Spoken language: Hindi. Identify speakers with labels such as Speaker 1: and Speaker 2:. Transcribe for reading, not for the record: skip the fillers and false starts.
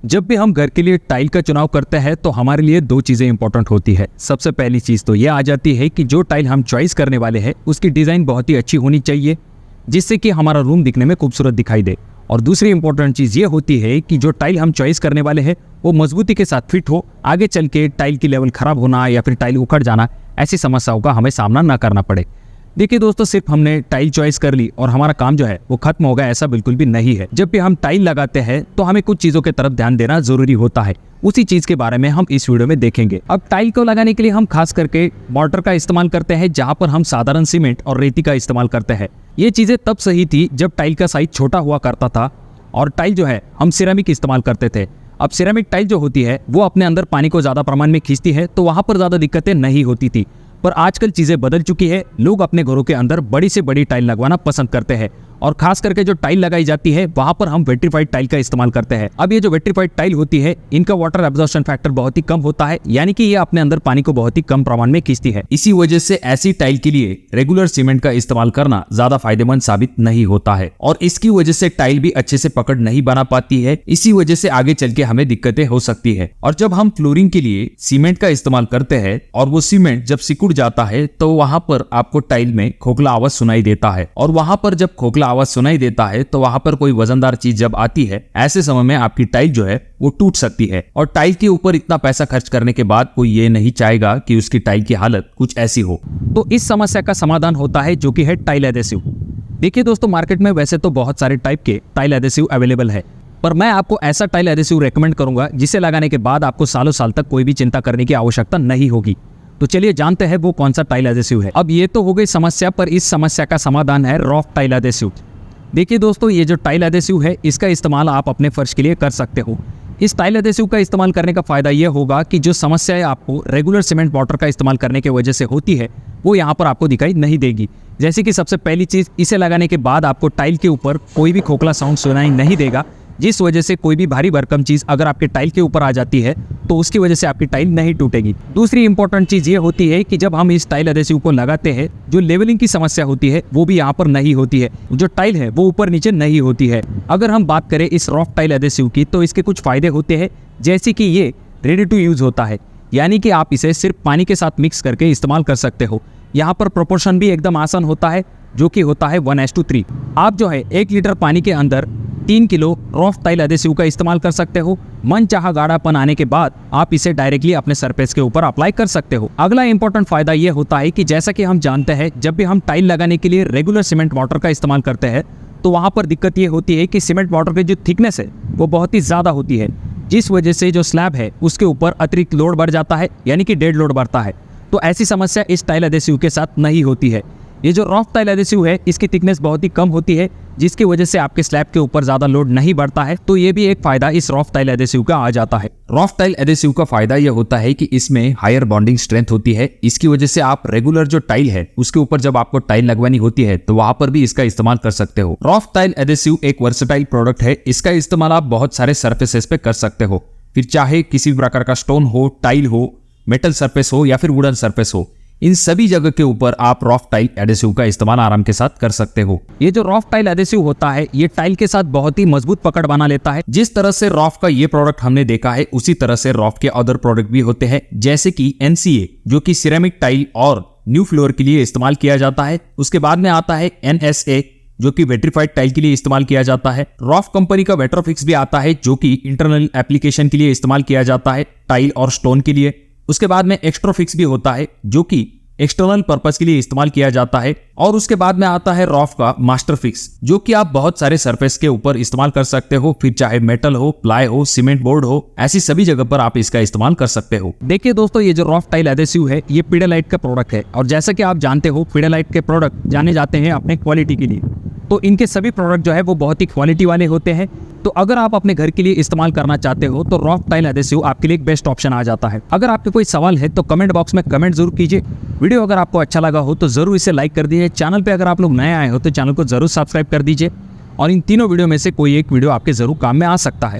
Speaker 1: जब भी हम घर के लिए टाइल का चुनाव करते हैं तो हमारे लिए दो चीजें इंपॉर्टेंट होती है। सबसे पहली चीज तो ये आ जाती है कि जो टाइल हम चॉइस करने वाले हैं उसकी डिजाइन बहुत ही अच्छी होनी चाहिए, जिससे कि हमारा रूम दिखने में खूबसूरत दिखाई दे। और दूसरी इंपॉर्टेंट चीज ये होती है कि जो टाइल हम चॉइस करने वाले हैं वो मजबूती के साथ फिट हो, आगे चल के टाइल की लेवल खराब होना या फिर टाइल उखड़ जाना, ऐसी समस्याओं का हमें सामना न करना पड़े। देखिए दोस्तों, सिर्फ हमने टाइल चॉइस कर ली और हमारा काम जो है वो खत्म हो गया, ऐसा बिल्कुल भी नहीं है। जब भी हम टाइल लगाते हैं तो हमें कुछ चीजों की तरफ ध्यान देना जरूरी होता है। उसी चीज के बारे में हम इस वीडियो में देखेंगे। अब टाइल को लगाने के लिए हम खास करके मोर्टार का इस्तेमाल करते हैं, जहां पर हम साधारण सीमेंट और रेती का इस्तेमाल करते हैं। ये चीजें तब सही थी जब टाइल का साइज छोटा हुआ करता था और टाइल जो है हम सिरेमिक इस्तेमाल करते थे। अब सिरेमिक टाइल जो होती है वो अपने अंदर पानी को ज्यादा प्रमाण में खींचती है, तो वहां पर ज्यादा दिक्कतें नहीं होती थी। पर आजकल चीजें बदल चुकी है। लोग अपने घरों के अंदर बड़ी से बड़ी टाइल लगवाना पसंद करते हैं और खास करके जो टाइल लगाई जाती है वहां पर हम वेट्रीफाइड टाइल का इस्तेमाल करते हैं। अब ये जो वेट्रीफाइड टाइल होती है इनका वाटर एब्जॉर्प्शन फैक्टर बहुत ही कम होता है, यानी कि ये अपने अंदर पानी को बहुत ही कम प्रमाण में खींचती है। इसी वजह से ऐसी टाइल के लिए रेगुलर सीमेंट का इस्तेमाल करना ज्यादा फायदेमंद साबित नहीं होता है और इसकी वजह से टाइल भी अच्छे से पकड़ नहीं बना पाती है। इसी वजह से आगे चल के हमें दिक्कतें हो सकती है। और जब हम फ्लोरिंग के लिए सीमेंट का इस्तेमाल करते हैं और वो सीमेंट जब सिकुड़ जाता है तो वहां पर आपको टाइल में खोखला आवाज सुनाई देता है और वहां पर जब खोखला आवाज सुनाई देता है तो वहां पर कोई वजनदार चीज जब आती है, ऐसे समय में आपकी टाइल जो है वो टूट सकती है। और टाइल के ऊपर इतना पैसा खर्च करने के बाद कोई ये नहीं चाहेगा कि उसकी टाइल की हालत कुछ ऐसी हो। तो इस समस्या का समाधान होता है जो कि है टाइल एडेसिव। देखिए दोस्तों, मार्केट में वैसे तो बहुत सारे टाइप के टाइल एडेसिव अवेलेबल है, पर मैं आपको ऐसा टाइल एडेसिव रेकमेंड करूंगा जिसे लगाने के बाद आपको सालों साल तक कोई भी चिंता करने की आवश्यकता नहीं होगी। तो चलिए जानते हैं वो कौन सा टाइल एडेसिव है। अब ये तो हो गई समस्या, पर इस समस्या का समाधान है रॉफ टाइल एडेसिव। देखिए दोस्तों, ये जो टाइल एडेसिव है इसका इस्तेमाल आप अपने फर्श के लिए कर सकते हो। इस टाइल एडेसिव का इस्तेमाल करने का फायदा ये होगा कि जो समस्याएं आपको रेगुलर सीमेंट मोर्टार का इस्तेमाल करने की वजह से होती है वो यहाँ पर आपको दिखाई नहीं देगी। जैसे कि सबसे पहली चीज, इसे लगाने के बाद आपको टाइल के ऊपर कोई भी खोखला साउंड सुनाई नहीं देगा, जिस वजह से कोई भी भारी भरकम चीज अगर आपके टाइल के ऊपर आ जाती है तो उसकी वजह से आपकी टाइल नहीं टूटेगी। दूसरी इंपॉर्टेंट चीज ये होती है कि जब हम इस टाइल एडेसिव को लगाते हैं, जो लेवलिंग की समस्या होती है वो भी यहाँ पर नहीं होती है। जो टाइल है वो ऊपर नीचे नहीं होती है। अगर हम बात करें इस रॉफ टाइल एडेसिव की तो इसके कुछ फायदे होते हैं, जैसे कि ये रेडी टू यूज होता है, यानी कि आप इसे सिर्फ पानी के साथ मिक्स करके इस्तेमाल कर सकते हो। यहाँ पर प्रोपोर्शन भी एकदम आसान होता है, जो कि होता है 1:3। आप जो है 1 लीटर पानी के अंदर 3 किलो रॉफ टाइल एडेसिव का इस्तेमाल कर सकते हो। मन चाहा गाढ़ापन आने के बाद आप इसे डायरेक्टली अपने सरफेस के ऊपर अप्लाई कर सकते हो। अगला इंपॉर्टेंट फायदा यह होता है कि जैसा कि हम जानते हैं, जब भी हम टाइल लगाने के लिए रेगुलर सीमेंट मोर्टार का इस्तेमाल करते हैं तो वहां पर दिक्कत ये होती है कि सीमेंट मोर्टार की जो थिकनेस है वो बहुत ही ज्यादा होती है, जिस वजह से जो स्लैब है उसके ऊपर अतिरिक्त लोड बढ़ जाता है, यानी कि डेड लोड बढ़ता है। तो ऐसी समस्या इस टाइल एडेसिव के साथ नहीं होती है। ये जो रॉफ टाइल एडेसिव है इसकी थिकनेस बहुत ही कम होती है, जिसकी वजह से आपके स्लैब के ऊपर ज्यादा लोड नहीं बढ़ता है। तो ये भी एक फायदा इस रॉफ टाइल एडेसिव का आ जाता है। रॉफ टाइल एडेसिव का फायदा यह होता है कि इसमें हायर बॉन्डिंग स्ट्रेंथ होती है। इसकी वजह से आप रेगुलर जो टाइल है उसके ऊपर जब आपको टाइल लगवानी होती है तो वहां पर भी इसका इस्तेमाल कर सकते हो। रॉफ टाइल एडेसिव एक वर्सेटाइल प्रोडक्ट है। इसका इस्तेमाल आप बहुत सारे सर्फेसेस पे कर सकते हो, फिर चाहे किसी भी प्रकार का स्टोन हो, टाइल हो, मेटल सरफेस हो या फिर वुडन सरफेस हो, इन सभी जगह के ऊपर आप रॉफ टाइल एडेसिव का इस्तेमाल आराम के साथ कर सकते हो। ये जो रॉफ टाइल एडेसिव होता है ये टाइल के साथ बहुत ही मजबूत पकड़ बना लेता है। जिस तरह से रॉफ का ये प्रोडक्ट हमने देखा है उसी तरह से रॉफ के अदर प्रोडक्ट भी होते हैं, जैसे कि NCA जो कि सिरेमिक टाइल और न्यू फ्लोर के लिए इस्तेमाल किया जाता है। उसके बाद में आता है NSA जो कि वेट्रीफाइड टाइल के लिए इस्तेमाल किया जाता है। रॉफ कंपनी का वेट्रोफिक्स भी आता है जो कि इंटरनल एप्लीकेशन के लिए इस्तेमाल किया जाता है, टाइल और स्टोन के लिए। उसके बाद में एक्स्ट्रोफिक्स भी होता है जो कि एक्सटर्नल पर्पस के लिए इस्तेमाल किया जाता है। और उसके बाद में आता है रॉफ का मास्टर फिक्स जो कि आप बहुत सारे सरफेस के ऊपर इस्तेमाल कर सकते हो, फिर चाहे मेटल हो, प्लाई हो, सीमेंट बोर्ड हो, ऐसी सभी जगह पर आप इसका इस्तेमाल कर सकते हो। देखिए दोस्तों, ये जो रॉफ टाइल एडेसिव है ये पिडालाइट का प्रोडक्ट है और जैसा कि आप जानते हो पिडालाइट के प्रोडक्ट जाने जाते हैं अपने क्वालिटी के लिए। तो इनके सभी प्रोडक्ट जो है वो बहुत ही क्वालिटी वाले होते हैं। तो अगर आप अपने घर के लिए इस्तेमाल करना चाहते हो तो रॉफ टाइल एडेसिव आपके लिए एक बेस्ट ऑप्शन आ जाता है। अगर आपके कोई सवाल है तो कमेंट बॉक्स में कमेंट जरूर कीजिए। वीडियो अगर आपको अच्छा लगा हो तो जरूर इसे लाइक कर दीजिए। चैनल पे अगर आप लोग नए आए हो तो चैनल को जरूर सब्सक्राइब कर दीजिए और इन तीनों वीडियो में से कोई एक वीडियो आपके जरूर काम में आ सकता है।